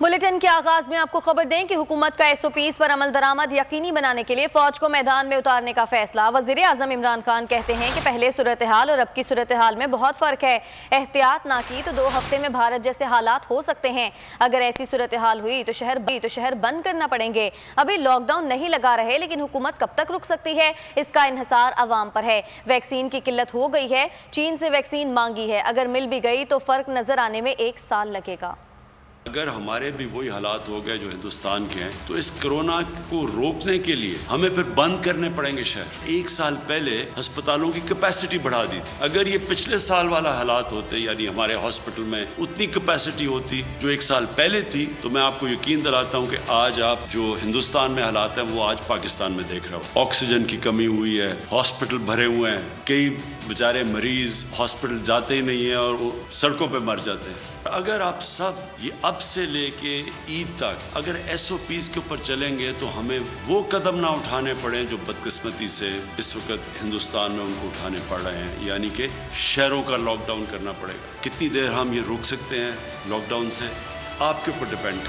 Bulletin के आगाज में आपको खबर दें कि हुकूमत का SOPs पर अमल दरामद यकीनी बनाने के लिए फौज को मैदान में उतारने का फैसला। वज़ीर आज़म इमरान खान कहते हैं कि पहले सूरत हाल और अब की सूरत हाल में बहुत फ़र्क है। एहतियात ना की तो 2 हफ्ते में भारत जैसे हालात हो सकते हैं। अगर ऐसी सूरत हाल हुई तो शहर बंद करना पड़ेंगे। अभी लॉकडाउन नहीं लगा रहे, लेकिन हुकूमत कब तक रुक सकती है, इसका इन्हिसार अवाम पर है। वैक्सीन की किल्लत हो गई है, चीन से वैक्सीन मांगी है, अगर मिल भी गई तो फ़र्क नज़र आने में 1 साल लगेगा। अगर हमारे भी वही हालात हो गए जो हिंदुस्तान के हैं तो इस कोरोना को रोकने के लिए हमें फिर बंद करने पड़ेंगे शहर। 1 साल पहले अस्पतालों की कैपेसिटी बढ़ा दी थी। अगर ये पिछले साल वाला हालात होते, यानी हमारे हॉस्पिटल में उतनी कैपेसिटी होती जो 1 साल पहले थी, तो मैं आपको यकीन दिलाता हूँ कि आज आप जो हिंदुस्तान में हालात हैं वो आज पाकिस्तान में देख रहे हो। ऑक्सीजन की कमी हुई है, हॉस्पिटल भरे हुए हैं, कई बेचारे मरीज हॉस्पिटल जाते ही नहीं है और वो सड़कों पे मर जाते हैं। अगर आप सब ये अब से लेके ईद तक अगर SOPs के ऊपर चलेंगे तो हमें वो कदम ना उठाने पड़े जो बदकिस्मती से इस वक्त हिंदुस्तान में उनको उठाने पड़ रहे हैं, यानी कि शहरों का लॉकडाउन करना पड़ेगा। कितनी देर हम ये रोक सकते हैं लॉकडाउन से, आपके ऊपर डिपेंड